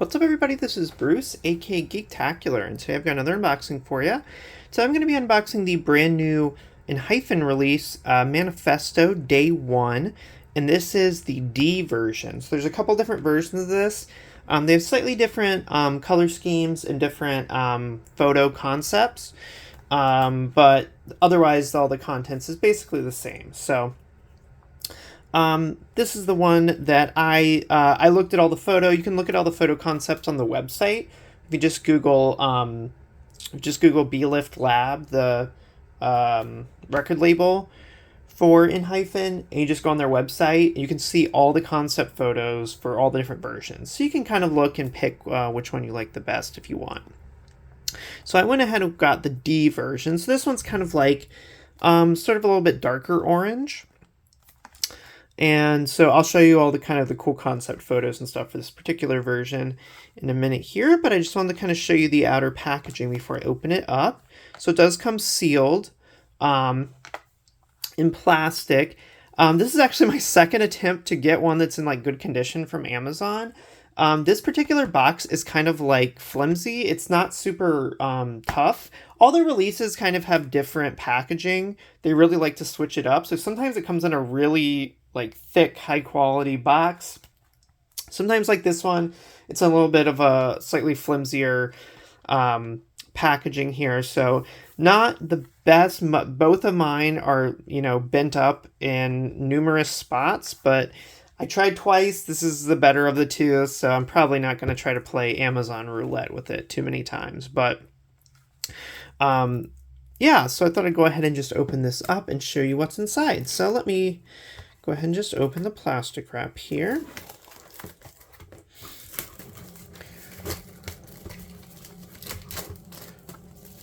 What's up, everybody? This is Bruce, aka Geektacular, and today I've got another unboxing for you. So I'm going to be unboxing the brand new Enhypen release, Manifesto Day 1, and this is the D version. So there's a couple different versions of this. They have slightly different color schemes and different photo concepts, but otherwise all the contents is basically the same. So this is the one that I looked at all the photo. You can look at all the photo concepts on the website. If you just Google B-Lift Lab, the record label for Enhypen, and you just go on their website, you can see all the concept photos for all the different versions. So you can kind of look and pick which one you like the best if you want. So I went ahead and got the D version. So this one's kind of like sort of a little bit darker orange. And so I'll show you all the kind of the cool concept photos and stuff for this particular version in a minute here, but I just wanted to kind of show you the outer packaging before I open it up. So it does come sealed in plastic. This is actually my second attempt to get one that's in like good condition from Amazon. This particular box is kind of like flimsy. It's not super tough. All the releases kind of have different packaging. They really like to switch it up. So sometimes it comes in a really like thick, high quality box. Sometimes like this one, it's a little bit of a slightly flimsier packaging here. So not the best. Both of mine are, you know, bent up in numerous spots, but I tried twice. This is the better of the two, so I'm probably not going to try to play Amazon roulette with it too many times. But yeah, so I thought I'd go ahead and just open this up and show you what's inside. So let me go ahead and just open the plastic wrap here.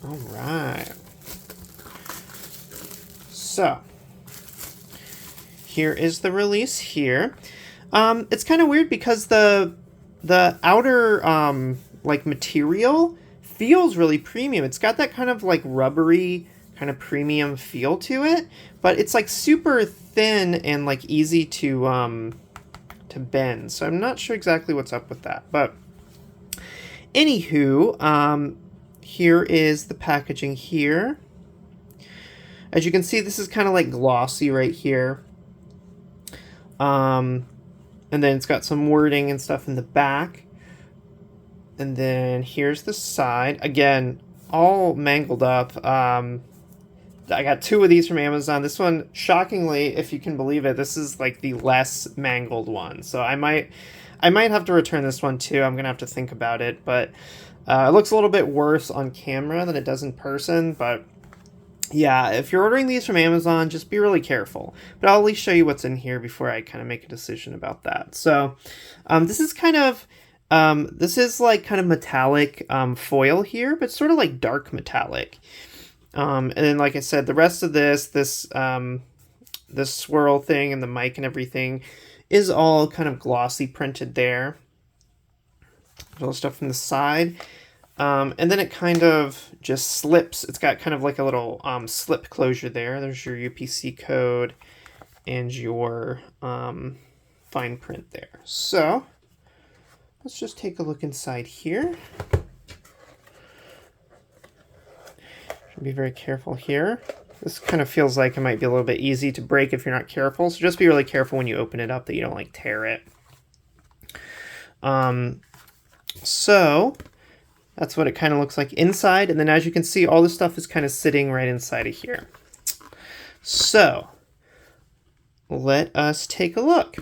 All right. So here is the release here. It's kind of weird because the outer like material feels really premium. It's got that kind of like rubbery kind of premium feel to it, but it's like super thin and like easy to bend. So I'm not sure exactly what's up with that, but anywho, here is the packaging here. As you can see, this is kind of like glossy right here. And then it's got some wording and stuff in the back. And then here's the side. Again, all mangled up. I got two of these from Amazon. This one, shockingly, if you can believe it, this is like the less mangled one. So I might have to return this one too. I'm gonna have to think about it. But it looks a little bit worse on camera than it does in person. But yeah, if you're ordering these from Amazon, just be really careful. But I'll at least show you what's in here before I kind of make a decision about that. So this is kind of this is like kind of metallic foil here, but sort of like dark metallic. And then, like I said, the rest of this swirl thing and the mic and everything is all kind of glossy printed there. A little stuff from the side. And then it kind of just slips. It's got kind of like a little slip closure there. There's your UPC code and your fine print there. So let's just take a look inside here. Should be very careful here. This kind of feels like it might be a little bit easy to break if you're not careful. So just be really careful when you open it up that you don't like tear it. So that's what it kind of looks like inside. And then as you can see, all this stuff is kind of sitting right inside of here. So let us take a look.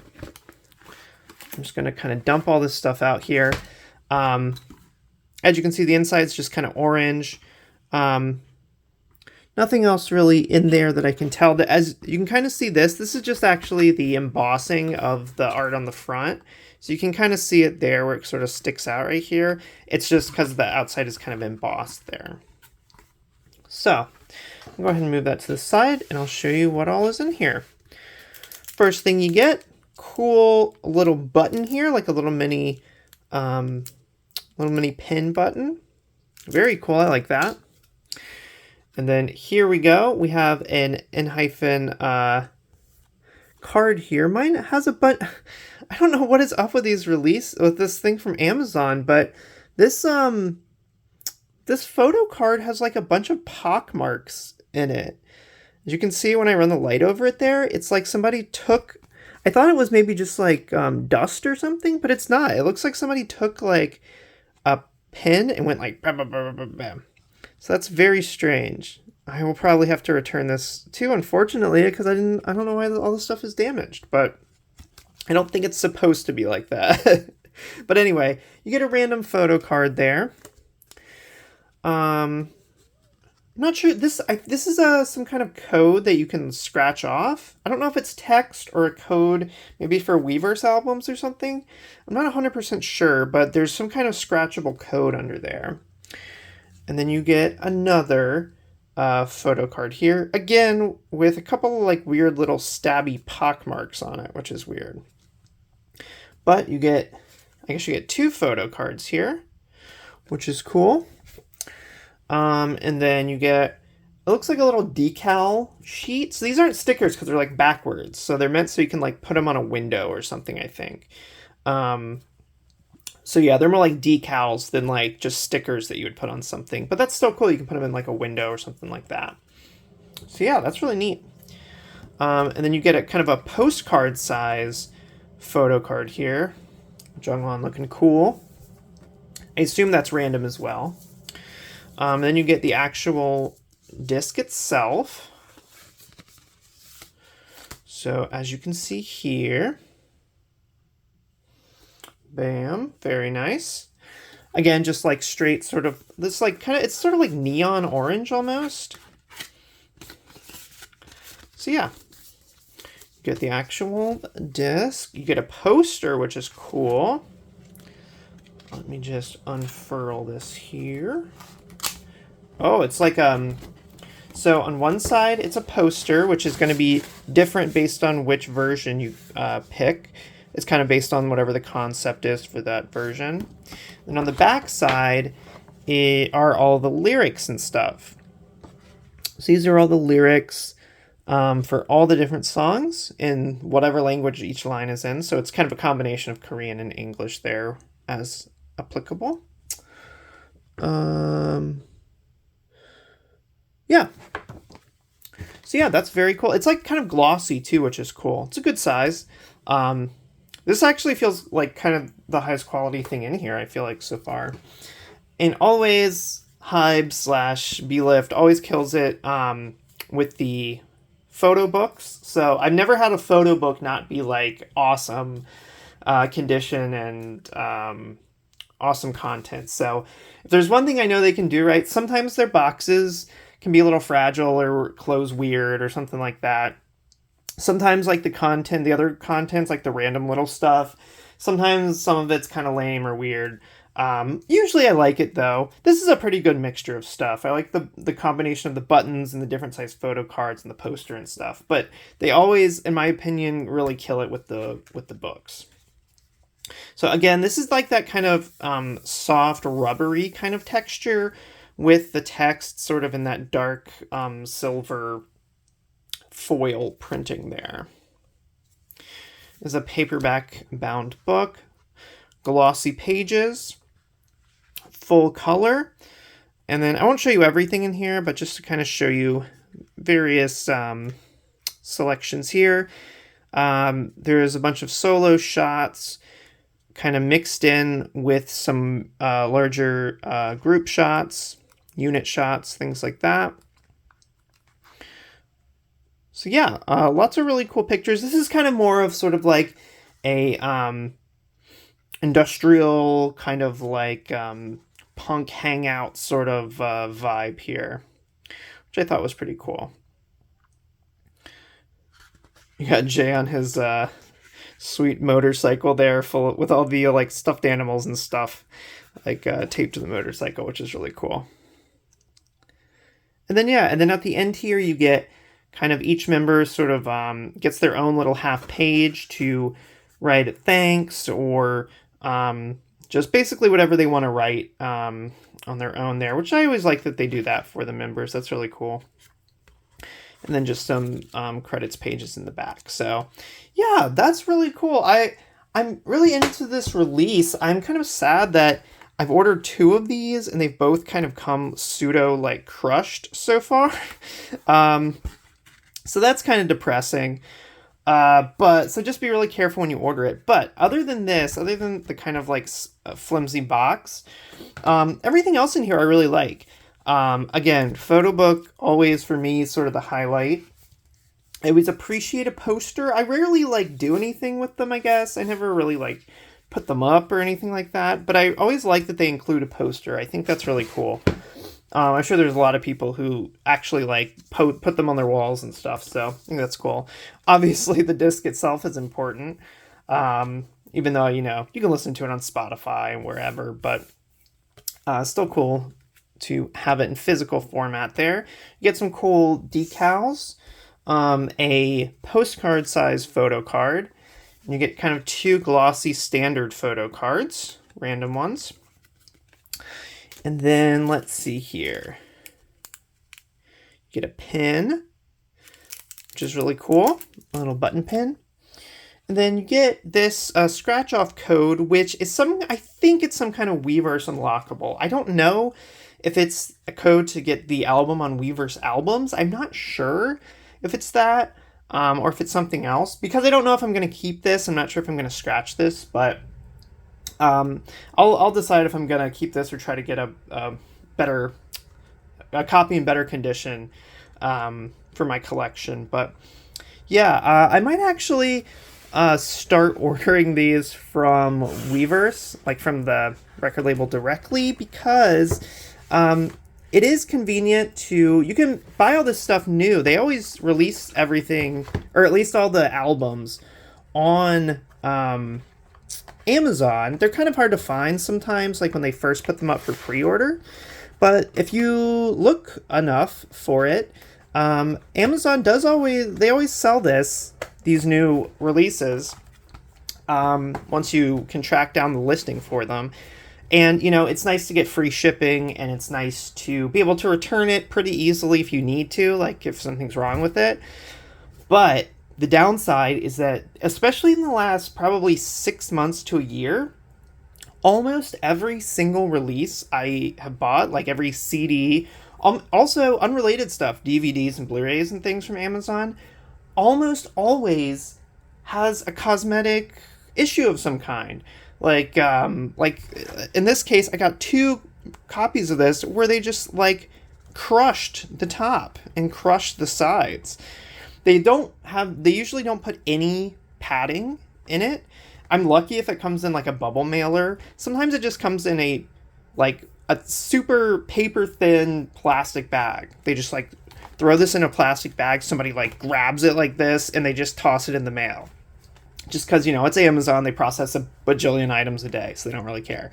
I'm just going to kind of dump all this stuff out here. As you can see, the inside's just kind of orange. Nothing else really in there that I can tell. That as you can kind of see this is just actually the embossing of the art on the front. So you can kind of see it there where it sort of sticks out right here. It's just because the outside is kind of embossed there. So I'll go ahead and move that to the side and I'll show you what all is in here. First thing you get, cool little button here, like a little mini pin button. Very cool, I like that. And then here we go. We have an Enhypen card here. Mine has a I don't know what is up with this thing from Amazon, but this this photo card has like a bunch of pock marks in it. As you can see when I run the light over it there, it's like somebody took, I thought it was maybe just like dust or something, but it's not. It looks like somebody took like a pen and went like bam, bam, bam, bam, bam. So that's very strange. I will probably have to return this too, unfortunately, because I don't know why all this stuff is damaged, but I don't think it's supposed to be like that. But anyway, you get a random photo card there. I'm not sure. This is some kind of code that you can scratch off. I don't know if it's text or a code, maybe for Weverse albums or something. I'm not 100% sure, but there's some kind of scratchable code under there. And then you get another photo card here, again with a couple of like weird little stabby pock marks on it, which is weird. But you get, I guess you get 2 photo cards here, which is cool. And then you get, it looks like a little decal sheet. So these aren't stickers because they're like backwards. So they're meant so you can like put them on a window or something, I think. So yeah, they're more like decals than like just stickers that you would put on something. But that's still cool. You can put them in like a window or something like that. So yeah, that's really neat. And then you get a kind of a postcard size photo card here. Jungwon looking cool. I assume that's random as well. Then you get the actual disc itself. So as you can see here, bam, very nice. Again, just like straight sort of, this like kind of, it's sort of like neon orange almost. So yeah, you get the actual disc. You get a poster, which is cool. Let me just unfurl this here. Oh, it's like, so on one side, it's a poster, which is going to be different based on which version you pick. It's kind of based on whatever the concept is for that version. And on the back side are all the lyrics and stuff. So these are all the lyrics for all the different songs in whatever language each line is in. So it's kind of a combination of Korean and English there as applicable. Yeah. So yeah, that's very cool. It's like kind of glossy too, which is cool. It's a good size. This actually feels like kind of the highest quality thing in here, I feel like, so far. And always, Hybe/Blift always kills it with the photo books. So I've never had a photo book not be like awesome condition and awesome content. So if there's one thing I know they can do right, sometimes their boxes can be a little fragile or close weird or something like that. Sometimes like the other contents, like the random little stuff, sometimes some of it's kind of lame or weird. Usually I like it though. This is a pretty good mixture of stuff. I like the combination of the buttons and the different size photo cards and the poster and stuff. But they always, in my opinion, really kill it with the books. So again, this is like that kind of soft, rubbery kind of texture with the text sort of in that dark silver foil printing there. Is a paperback bound book, glossy pages, full color, and then I won't show you everything in here, but just to kind of show you various selections here. There's a bunch of solo shots kind of mixed in with some larger group shots, unit shots, things like that. So yeah, lots of really cool pictures. This is kind of more of sort of like a industrial kind of like punk hangout sort of vibe here, which I thought was pretty cool. You got Jay on his sweet motorcycle there, with all the like stuffed animals and stuff like taped to the motorcycle, which is really cool. And then yeah, and then at the end here you get kind of each member sort of gets their own little half page to write thanks or just basically whatever they want to write on their own there, which I always like that they do that for the members. That's really cool. And then just some credits pages in the back. So yeah, that's really cool. I I'm really into this release. I'm kind of sad that I've ordered 2 of these and they've both kind of come pseudo like crushed so far. um, so that's kind of depressing. But so just be really careful when you order it. But other than this, other than the kind of like flimsy box, everything else in here I really like. Again, photo book always for me is sort of the highlight. I always appreciate a poster. I rarely like do anything with them, I guess. I never really like put them up or anything like that. But I always like that they include a poster. I think that's really cool. I'm sure there's a lot of people who actually like put them on their walls and stuff. So I think that's cool. Obviously, the disc itself is important. Even though, you can listen to it on Spotify and wherever. But still cool to have it in physical format there. You get some cool decals. A postcard size photo card. And you get kind of 2 glossy standard photo cards, random ones. And then let's see here. You get a pin, which is really cool, a little button pin. And then you get this scratch off code, which is I think it's some kind of Weverse unlockable. I don't know if it's a code to get the album on Weverse albums. I'm not sure if it's that, or if it's something else, because I don't know if I'm going to keep this. I'm not sure if I'm going to scratch this, but I'll decide if I'm going to keep this or try to get a copy in better condition for my collection. But yeah, I might actually start ordering these from Weverse, like from the record label directly, because it is convenient you can buy all this stuff new. They always release everything, or at least all the albums, on Amazon. They're kind of hard to find sometimes, like when they first put them up for pre-order. But if you look enough for it, Amazon they always sell these new releases once you can track down the listing for them. And, it's nice to get free shipping, and it's nice to be able to return it pretty easily if you need to, like if something's wrong with it. But the downside is that, especially in the last probably 6 months to a year, almost every single release I have bought, like every CD, also unrelated stuff, DVDs and Blu-rays and things from Amazon, almost always has a cosmetic issue of some kind. Like in this case, I got 2 copies of this where they just like crushed the top and crushed the sides. They usually don't put any padding in it. I'm lucky if it comes in like a bubble mailer. Sometimes it just comes in a super paper thin plastic bag. They just like throw this in a plastic bag. Somebody like grabs it like this and they just toss it in the mail. Just because, it's Amazon, they process a bajillion items a day, so they don't really care.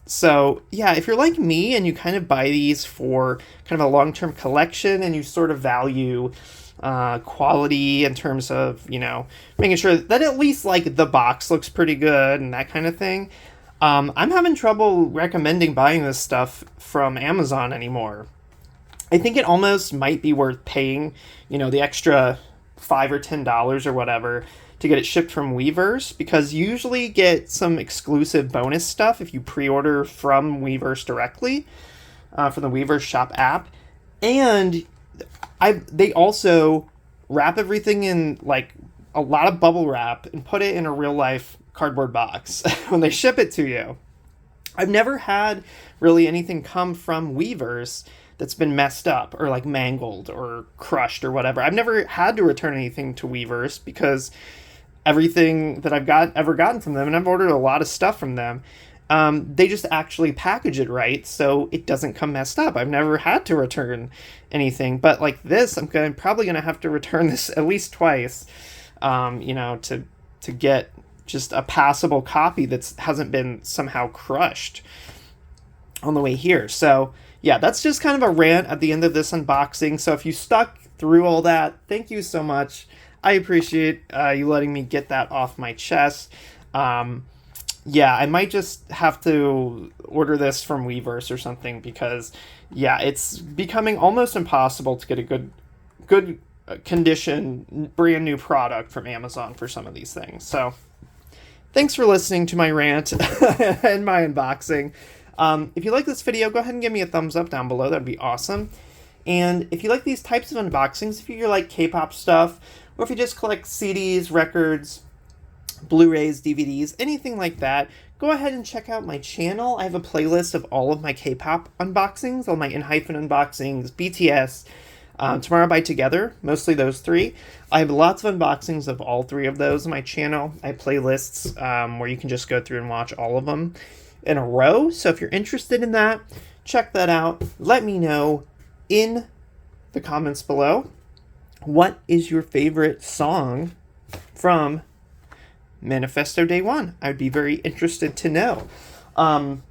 So, yeah, if you're like me and you kind of buy these for kind of a long-term collection and you sort of value quality in terms of, making sure that at least, like, the box looks pretty good and that kind of thing, I'm having trouble recommending buying this stuff from Amazon anymore. I think it almost might be worth paying, the extra $5 or $10 or whatever to get it shipped from Weverse, because you usually get some exclusive bonus stuff if you pre-order from Weverse directly, from the Weverse shop app. And they also wrap everything in like a lot of bubble wrap and put it in a real life cardboard box when they ship it to you. I've never had really anything come from Weverse that's been messed up or like mangled or crushed or whatever. I've never had to return anything to Weverse because everything that I've ever gotten from them, and I've ordered a lot of stuff from them, they just actually package it right so it doesn't come messed up. I've never had to return anything, but like this, I'm probably going to have to return this at least twice, to get just a passable copy that hasn't been somehow crushed on the way here. So yeah, that's just kind of a rant at the end of this unboxing. So if you stuck through all that, thank you so much. I appreciate you letting me get that off my chest. Yeah, I might just have to order this from Weverse or something because, yeah, it's becoming almost impossible to get a good condition, brand new product from Amazon for some of these things. So thanks for listening to my rant and my unboxing. If you like this video, go ahead and give me a thumbs up down below. That'd be awesome. And if you like these types of unboxings, if you like K-pop stuff, or if you just collect CDs, records, Blu-rays, DVDs, anything like that, go ahead and check out my channel. I have a playlist of all of my K-pop unboxings, all my Enhypen unboxings, BTS, Tomorrow by Together, mostly those three. I have lots of unboxings of all three of those on my channel. I have playlists where you can just go through and watch all of them in a row. So if you're interested in that, check that out. Let me know in the comments below, what is your favorite song from Manifesto Day 1? I'd be very interested to know. One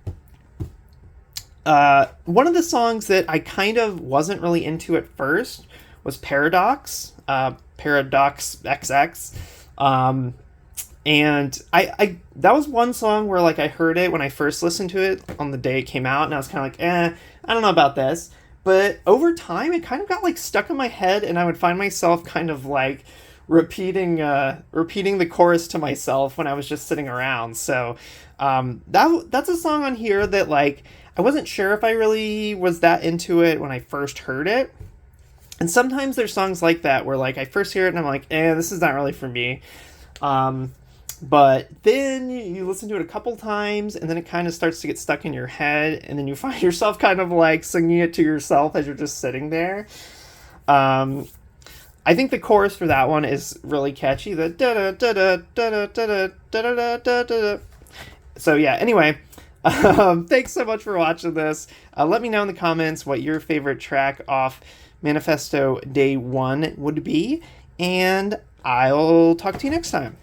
of the songs that I kind of wasn't really into at first was Paradox, Paradox XX. And I that was one song where like I heard it when I first listened to it on the day it came out, and I was kind of like, I don't know about this. But over time, it kind of got like stuck in my head, and I would find myself kind of like repeating the chorus to myself when I was just sitting around. So that's a song on here that like I wasn't sure if I really was that into it when I first heard it. And sometimes there's songs like that where like I first hear it and I'm like, this is not really for me. But then you listen to it a couple times, and then it kind of starts to get stuck in your head, and then you find yourself kind of like singing it to yourself as you're just sitting there. I think the chorus for that one is really catchy. The da da da da da da da da da da. So yeah. Anyway, thanks so much for watching this. Let me know in the comments what your favorite track off Manifesto Day 1 would be, and I'll talk to you next time.